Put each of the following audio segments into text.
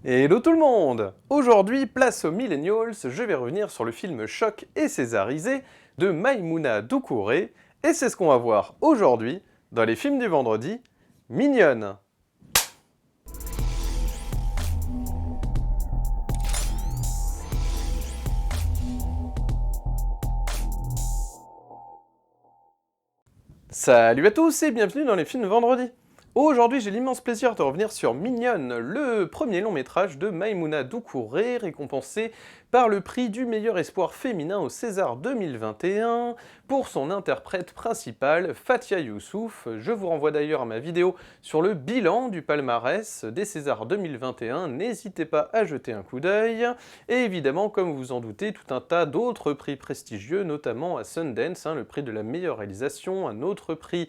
Hello tout le monde! Aujourd'hui, place aux Millennials, je vais revenir sur le film Choc et Césarisé de Maïmouna Doucouré, et c'est ce qu'on va voir aujourd'hui dans les films du vendredi, Mignonne. Salut à tous et bienvenue dans les films de vendredi. Aujourd'hui, j'ai l'immense plaisir de revenir sur Mignonne, le premier long métrage de Maïmouna Doucouré, récompensé par le prix du meilleur espoir féminin au César 2021 pour son interprète principale, Fatia Youssouf. Je vous renvoie d'ailleurs à ma vidéo sur le bilan du palmarès des Césars 2021, n'hésitez pas à jeter un coup d'œil. Et évidemment, comme vous vous en doutez, tout un tas d'autres prix prestigieux, notamment à Sundance, le prix de la meilleure réalisation, un autre prix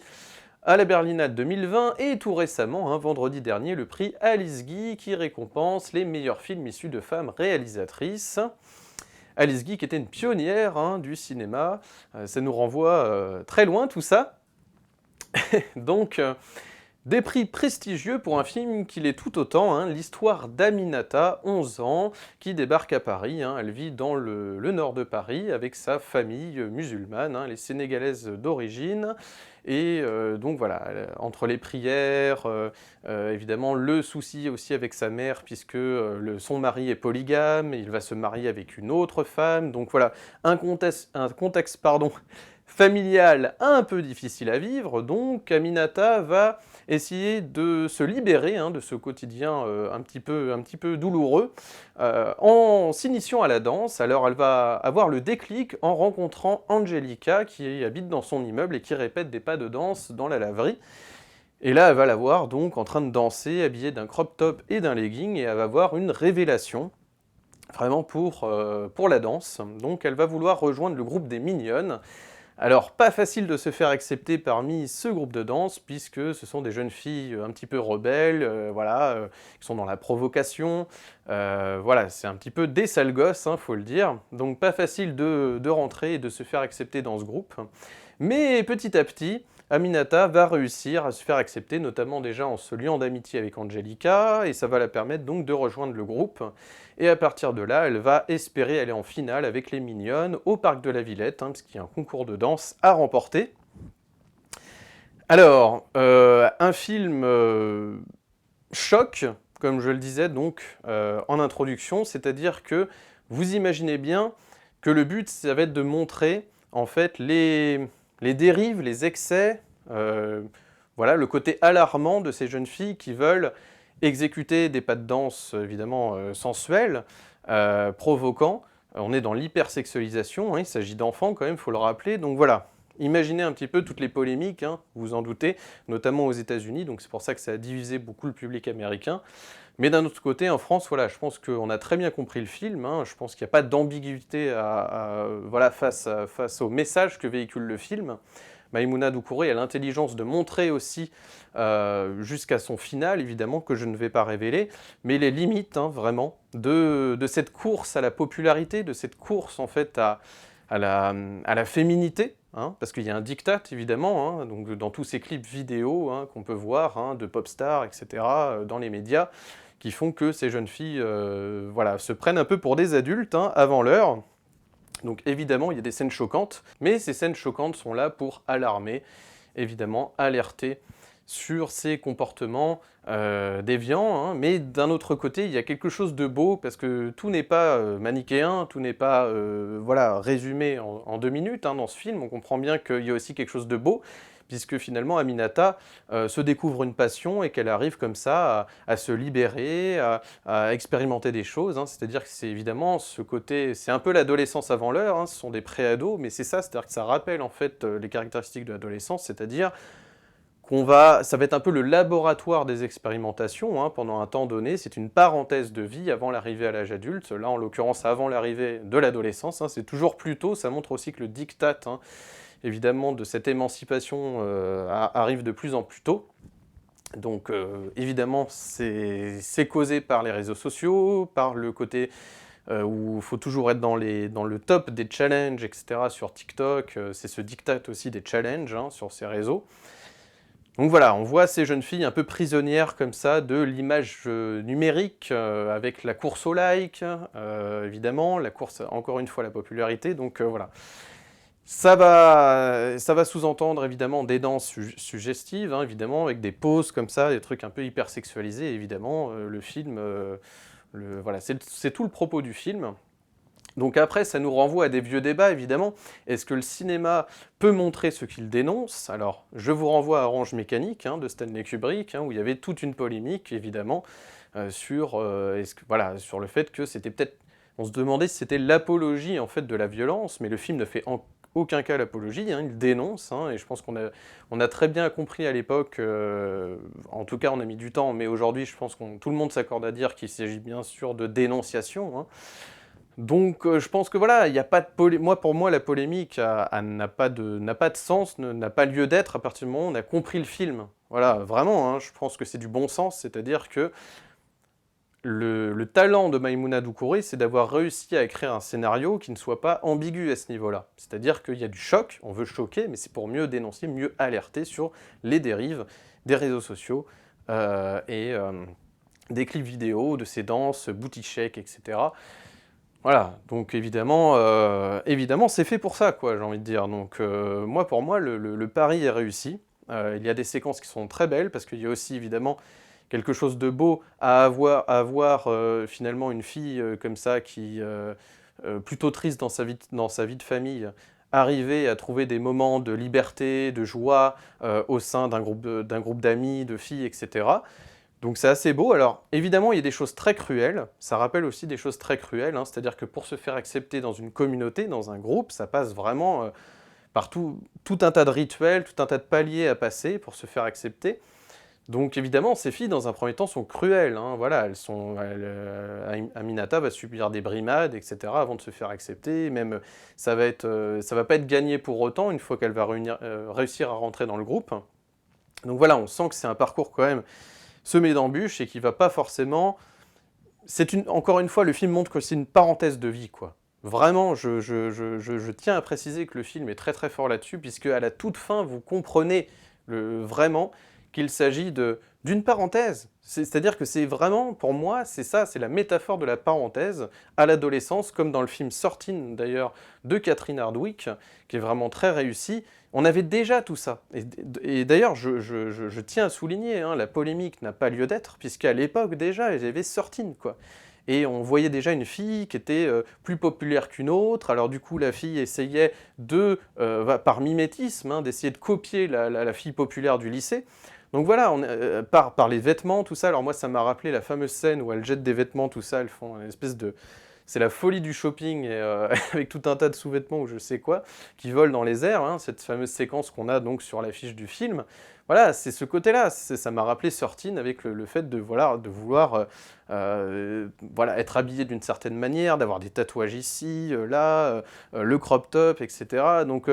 à la Berlinale 2020 et tout récemment, vendredi dernier, le prix Alice Guy qui récompense les meilleurs films issus de femmes réalisatrices. Alice Guy qui était une pionnière du cinéma, ça nous renvoie très loin tout ça. Donc des prix prestigieux pour un film qui l'est tout autant, l'histoire d'Aminata, 11 ans, qui débarque à Paris. Elle vit dans le nord de Paris avec sa famille musulmane, les Sénégalaises d'origine. Et donc voilà, entre les prières, évidemment le souci aussi avec sa mère, puisque son mari est polygame, il va se marier avec une autre femme. Donc voilà, un contexte familial un peu difficile à vivre. Donc Aminata va essayer de se libérer de ce quotidien un petit peu douloureux en s'initiant à la danse. Alors elle va avoir le déclic en rencontrant Angelica qui habite dans son immeuble et qui répète des pas de danse dans la laverie. Et là elle va la voir donc en train de danser, habillée d'un crop top et d'un legging, et elle va avoir une révélation vraiment pour la danse. Donc elle va vouloir rejoindre le groupe des Mignonnes. Alors, pas facile de se faire accepter parmi ce groupe de danse, puisque ce sont des jeunes filles un petit peu rebelles, qui sont dans la provocation. Voilà, c'est un petit peu des sales gosses, faut le dire. Donc pas facile de rentrer et de se faire accepter dans ce groupe. Mais petit à petit, Aminata va réussir à se faire accepter, notamment déjà en se liant d'amitié avec Angelica, et ça va la permettre donc de rejoindre le groupe. Et à partir de là, elle va espérer aller en finale avec les Mignonnes au Parc de la Villette, parce qu'il y a un concours de danse à remporter. Alors, un film choc, comme je le disais donc en introduction, c'est-à-dire que vous imaginez bien que le but, ça va être de montrer en fait les dérives, les excès, voilà, le côté alarmant de ces jeunes filles qui veulent exécuter des pas de danse évidemment sensuels, provoquants. On est dans l'hypersexualisation, il s'agit d'enfants quand même, il faut le rappeler. Donc voilà, imaginez un petit peu toutes les polémiques, vous en doutez, notamment aux États-Unis, donc c'est pour ça que ça a divisé beaucoup le public américain. Mais d'un autre côté, en France, voilà, je pense qu'on a très bien compris le film, je pense qu'il n'y a pas d'ambiguïté voilà, face au message que véhicule le film. Maïmouna Doucouré a l'intelligence de montrer aussi, jusqu'à son final, évidemment, que je ne vais pas révéler, mais les limites, vraiment, de cette course à la popularité, de cette course, en fait, à la féminité, parce qu'il y a un diktat, évidemment, donc dans tous ces clips vidéo qu'on peut voir, de pop stars, etc., dans les médias, qui font que ces jeunes filles voilà, se prennent un peu pour des adultes avant l'heure. Donc évidemment, il y a des scènes choquantes, mais ces scènes choquantes sont là pour alarmer, évidemment, alerter sur ces comportements déviants, mais d'un autre côté, il y a quelque chose de beau, parce que tout n'est pas manichéen, tout n'est pas voilà, résumé en 2 minutes dans ce film. On comprend bien qu'il y a aussi quelque chose de beau, puisque finalement Aminata se découvre une passion et qu'elle arrive comme ça à se libérer, à expérimenter des choses. C'est-à-dire que c'est évidemment ce côté, c'est un peu l'adolescence avant l'heure, ce sont des pré-ados, mais c'est ça, c'est-à-dire que ça rappelle en fait les caractéristiques de l'adolescence, c'est-à-dire ça va être un peu le laboratoire des expérimentations pendant un temps donné. C'est une parenthèse de vie avant l'arrivée à l'âge adulte. Là, en l'occurrence, avant l'arrivée de l'adolescence. C'est toujours plus tôt. Ça montre aussi que le diktat, évidemment, de cette émancipation arrive de plus en plus tôt. Donc, évidemment, c'est causé par les réseaux sociaux, par le côté où il faut toujours être dans le top des challenges, etc. sur TikTok. C'est ce diktat aussi des challenges sur ces réseaux. Donc voilà, on voit ces jeunes filles un peu prisonnières comme ça de l'image numérique, avec la course au like, évidemment, la course, encore une fois, à la popularité, donc voilà. Ça va sous-entendre évidemment des danses suggestives, hein, évidemment, avec des poses comme ça, des trucs un peu hyper sexualisés, évidemment, le film, voilà, c'est tout le propos du film. Donc après, ça nous renvoie à des vieux débats, évidemment. Est-ce que le cinéma peut montrer ce qu'il dénonce? Alors, je vous renvoie à Orange Mécanique, hein, de Stanley Kubrick, hein, où il y avait toute une polémique, évidemment, sur, voilà, sur le fait que c'était peut-être... On se demandait si c'était l'apologie, en fait, de la violence, mais le film ne fait en aucun cas l'apologie, hein, il dénonce, hein, et je pense qu'on a très bien compris à l'époque, en tout cas on a mis du temps, mais aujourd'hui je pense que tout le monde s'accorde à dire qu'il s'agit bien sûr de dénonciation, hein. Donc je pense que voilà, il y a pas de pour moi la polémique n'a pas de sens, n'a pas lieu d'être à partir du moment où on a compris le film. Voilà, vraiment, hein, je pense que c'est du bon sens, c'est-à-dire que le talent de Maïmouna Doucouré, c'est d'avoir réussi à écrire un scénario qui ne soit pas ambigu à ce niveau-là. C'est-à-dire qu'il y a du choc, on veut choquer, mais c'est pour mieux dénoncer, mieux alerter sur les dérives des réseaux sociaux des clips vidéo, de ces danses, booty shake, etc. Voilà, donc évidemment c'est fait pour ça, quoi, j'ai envie de dire. Donc pour moi, le pari est réussi. Il y a des séquences qui sont très belles, parce qu'il y a aussi évidemment quelque chose de beau à voir finalement une fille comme ça, qui plutôt triste dans sa vie de famille, arriver à trouver des moments de liberté, de joie au sein d'un groupe d'amis, de filles, etc. Donc c'est assez beau. Alors évidemment, il y a des choses très cruelles, ça rappelle aussi des choses très cruelles, hein, c'est-à-dire que pour se faire accepter dans une communauté, dans un groupe, ça passe vraiment par tout un tas de rituels, tout un tas de paliers à passer pour se faire accepter. Donc évidemment, ces filles, dans un premier temps, sont cruelles, hein, voilà, Aminata va subir des brimades, etc., avant de se faire accepter, même ça va pas être gagné pour autant, une fois qu'elle va réussir à rentrer dans le groupe. Donc voilà, on sent que c'est un parcours quand même semé d'embûches et qui va pas forcément... Encore une fois, le film montre que c'est une parenthèse de vie, quoi. Vraiment, je tiens à préciser que le film est très très fort là-dessus, puisque à la toute fin, vous comprenez vraiment qu'il s'agit d'une parenthèse. C'est-à-dire que c'est vraiment, pour moi, c'est ça, c'est la métaphore de la parenthèse à l'adolescence, comme dans le film Sortine, d'ailleurs, de Catherine Hardwicke, qui est vraiment très réussi. On avait déjà tout ça. Et d'ailleurs, je tiens à souligner, hein, la polémique n'a pas lieu d'être, puisqu'à l'époque, déjà, il y avait Sortine, quoi. Et on voyait déjà une fille qui était plus populaire qu'une autre, alors du coup la fille essayait par mimétisme, hein, d'essayer de copier la fille populaire du lycée. Donc voilà, par les vêtements, tout ça, alors moi ça m'a rappelé la fameuse scène où elles jettent des vêtements, tout ça, elles font une espèce de... C'est la folie du shopping, et, avec tout un tas de sous-vêtements ou je sais quoi, qui volent dans les airs, hein, cette fameuse séquence qu'on a donc sur l'affiche du film. Voilà, c'est ce côté-là, ça m'a rappelé Sortine avec le fait de vouloir voilà, être habillé d'une certaine manière, d'avoir des tatouages ici, là, le crop top, etc. Donc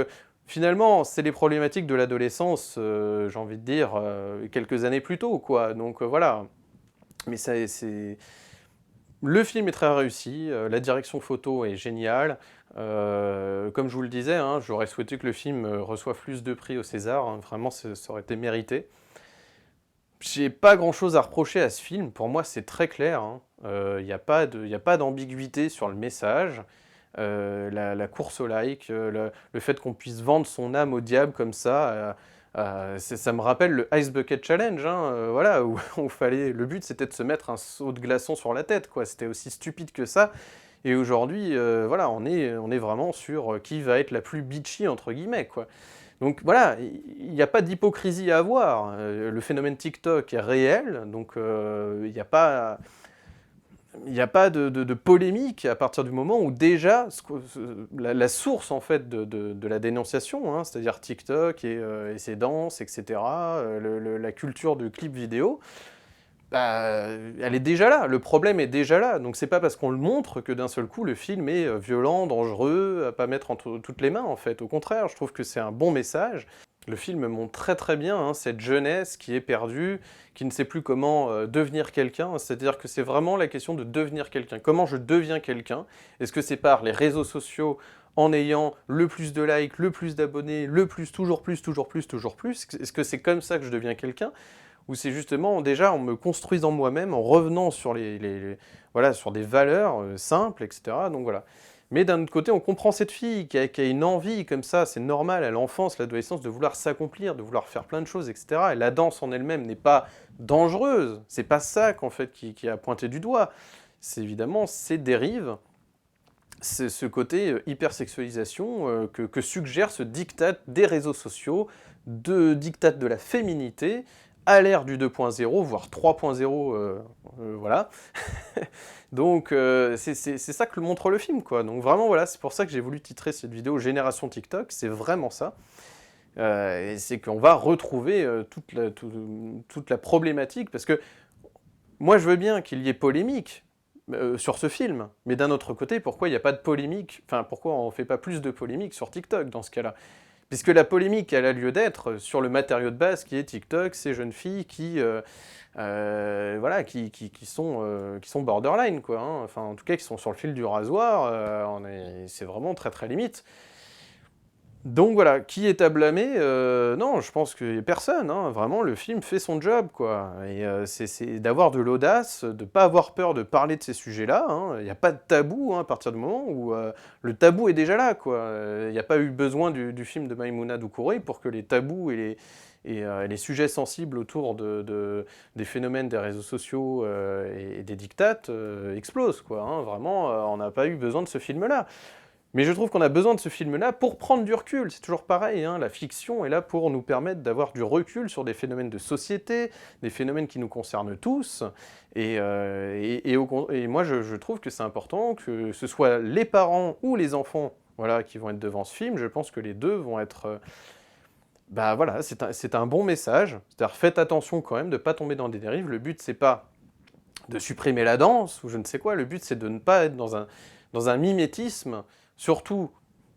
finalement, c'est les problématiques de l'adolescence, j'ai envie de dire, quelques années plus tôt, quoi. Donc voilà, mais c'est... Le film est très réussi, la direction photo est géniale. Comme je vous le disais, hein, j'aurais souhaité que le film reçoive plus de prix au César, hein, vraiment ça aurait été mérité. J'ai pas grand-chose à reprocher à ce film, pour moi c'est très clair, hein. Y a pas d'ambiguïté sur le message. La course au like, le fait qu'on puisse vendre son âme au diable comme ça, ça me rappelle le Ice Bucket Challenge, hein, voilà, où le but c'était de se mettre un seau de glaçons sur la tête, quoi. C'était aussi stupide que ça. Et aujourd'hui, voilà, on est vraiment sur qui va être la plus bitchy entre guillemets, quoi. Donc voilà, il n'y a pas d'hypocrisie à avoir. Le phénomène TikTok est réel, donc il n'y a pas... Il n'y a pas de polémique à partir du moment où déjà la source en fait de la dénonciation, hein, c'est-à-dire TikTok et ses danses, etc., la culture de clips vidéo, bah, elle est déjà là, le problème est déjà là. Donc c'est pas parce qu'on le montre que d'un seul coup le film est violent, dangereux, à pas mettre entre toutes les mains en fait. Au contraire, je trouve que c'est un bon message. Le film montre très très bien, hein, cette jeunesse qui est perdue, qui ne sait plus comment devenir quelqu'un, c'est-à-dire que c'est vraiment la question de devenir quelqu'un. Comment je deviens quelqu'un? Est-ce que c'est par les réseaux sociaux en ayant le plus de likes, le plus d'abonnés, le plus, toujours plus, toujours plus, toujours plus? Est-ce que c'est comme ça que je deviens quelqu'un? Ou c'est justement déjà en me construisant moi-même, en revenant sur voilà, sur des valeurs simples, etc. Donc voilà. Mais d'un autre côté, on comprend cette fille qui a une envie comme ça, c'est normal à l'enfance, l'adolescence, de vouloir s'accomplir, de vouloir faire plein de choses, etc. Et la danse en elle-même n'est pas dangereuse, c'est pas ça qu'en fait qui a pointé du doigt. C'est évidemment ces dérives, c'est ce côté hypersexualisation que suggère ce diktat des réseaux sociaux, diktat de la féminité, à l'ère du 2.0, voire 3.0, voilà. Donc c'est ça que toute le film, quoi. Donc vraiment, voilà, c'est pour ça que j'ai voulu titrer cette vidéo Génération TikTok, c'est vraiment ça. Et c'est qu'on va retrouver toute la problématique, parce que moi je veux bien qu'il y ait polémique sur ce film, mais d'un autre côté, pourquoi il n'y a pas de polémique, enfin pourquoi on ne fait pas plus de polémique sur TikTok dans ce cas-là? Puisque la polémique, elle a lieu d'être sur le matériau de base qui est TikTok, ces jeunes filles qui, voilà, qui sont borderline, quoi. Hein. Enfin, en tout cas, qui sont sur le fil du rasoir. C'est vraiment très très limite. Donc voilà, qui est à blâmer? Non, je pense qu'il n'y a personne. Hein. Vraiment, le film fait son job, quoi. Et c'est d'avoir de l'audace, de ne pas avoir peur de parler de ces sujets-là. Hein. Il n'y a pas de tabou hein, à partir du moment où le tabou est déjà là, quoi. Il n'y a pas eu besoin du film de Maïmouna Doucouré pour que les tabous et les sujets sensibles autour des phénomènes des réseaux sociaux et des dictates explosent, quoi. Hein. Vraiment, on n'a pas eu besoin de ce film-là. Mais je trouve qu'on a besoin de ce film-là pour prendre du recul, c'est toujours pareil, hein, la fiction est là pour nous permettre d'avoir du recul sur des phénomènes de société, des phénomènes qui nous concernent tous, et moi je trouve que c'est important que ce soit les parents ou les enfants voilà, qui vont être devant ce film, je pense que les deux vont être... bah voilà, c'est un bon message, c'est-à-dire faites attention quand même de ne pas tomber dans des dérives, le but c'est pas de supprimer la danse ou je ne sais quoi, le but c'est de ne pas être dans un mimétisme, surtout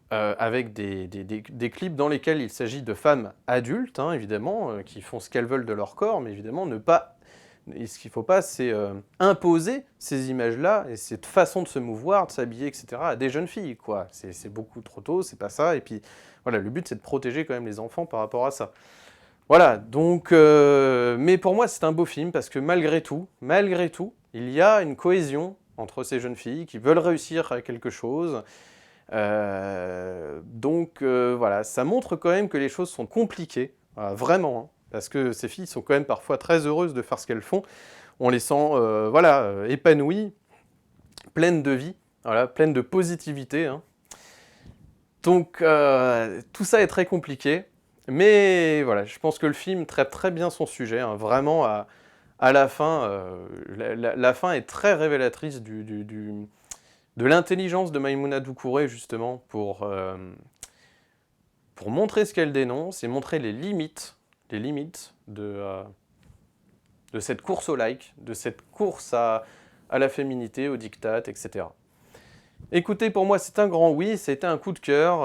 avec des clips dans lesquels il s'agit de femmes adultes, hein, évidemment, qui font ce qu'elles veulent de leur corps, mais évidemment, ce qu'il ne faut pas, c'est imposer ces images-là et cette façon de se mouvoir, de s'habiller, etc. à des jeunes filles, quoi. C'est beaucoup trop tôt, c'est pas ça, et puis voilà, le but c'est de protéger quand même les enfants par rapport à ça. Voilà, donc, mais pour moi c'est un beau film, parce que malgré tout, il y a une cohésion entre ces jeunes filles qui veulent réussir à quelque chose. Donc voilà, ça montre quand même que les choses sont compliquées, voilà, vraiment, hein, parce que ces filles sont quand même parfois très heureuses de faire ce qu'elles font. On les sent voilà, épanouies, pleines de vie, voilà, pleines de positivité. Hein. Donc tout ça est très compliqué, mais voilà, je pense que le film traite très bien son sujet, hein, vraiment à la fin, la fin est très révélatrice de l'intelligence de Maïmouna Doucouré, justement, pour montrer ce qu'elle dénonce et montrer les limites de cette course au like, de cette course à la féminité, au diktat, etc. Écoutez, pour moi, c'est un grand oui, c'était un coup de cœur.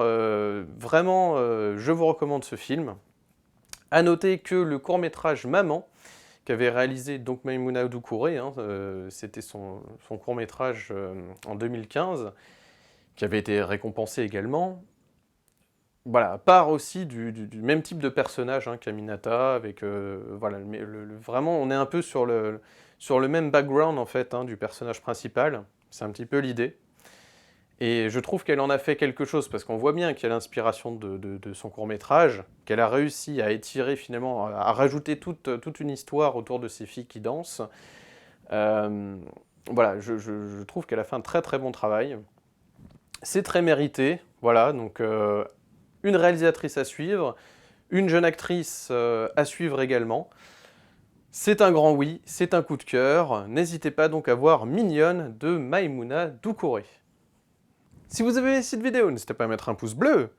Vraiment, je vous recommande ce film. À noter que le court-métrage Maman, qu'avait réalisé donc Maïmouna Doucouré, hein, c'était son court-métrage en 2015, qui avait été récompensé également. Voilà, part aussi du même type de personnage hein, qu'Aminata, avec voilà, vraiment on est un peu sur le même background en fait hein, du personnage principal, c'est un petit peu l'idée. Et je trouve qu'elle en a fait quelque chose, parce qu'on voit bien qu'il y a l'inspiration de son court-métrage, qu'elle a réussi à étirer finalement, à rajouter toute une histoire autour de ces filles qui dansent. Voilà, je trouve qu'elle a fait un très très bon travail. C'est très mérité, voilà, donc une réalisatrice à suivre, une jeune actrice à suivre également. C'est un grand oui, c'est un coup de cœur. N'hésitez pas donc à voir Mignonne de Maïmouna Doucouré. Si vous avez aimé cette vidéo, n'hésitez pas à mettre un pouce bleu,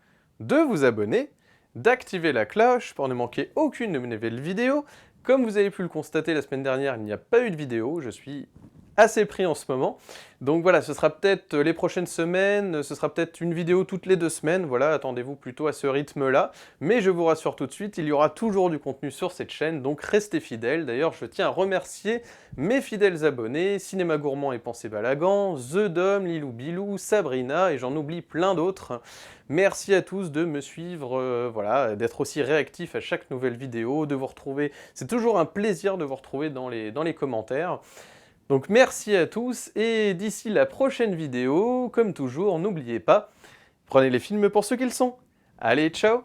de vous abonner, d'activer la cloche pour ne manquer aucune de mes nouvelles vidéos. Comme vous avez pu le constater la semaine dernière, il n'y a pas eu de vidéo, je suis assez pris en ce moment. Donc voilà, ce sera peut-être les prochaines semaines, ce sera peut-être une vidéo toutes les 2 semaines, voilà, attendez-vous plutôt à ce rythme-là. Mais je vous rassure tout de suite, il y aura toujours du contenu sur cette chaîne, donc restez fidèles. D'ailleurs, je tiens à remercier mes fidèles abonnés, Cinéma Gourmand et Pensée Balagan, The Dom, Lilou Bilou, Sabrina, et j'en oublie plein d'autres. Merci à tous de me suivre, voilà, d'être aussi réactifs à chaque nouvelle vidéo, de vous retrouver. C'est toujours un plaisir de vous retrouver dans les commentaires. Donc merci à tous, et d'ici la prochaine vidéo, comme toujours, n'oubliez pas, prenez les films pour ce qu'ils sont. Allez, ciao!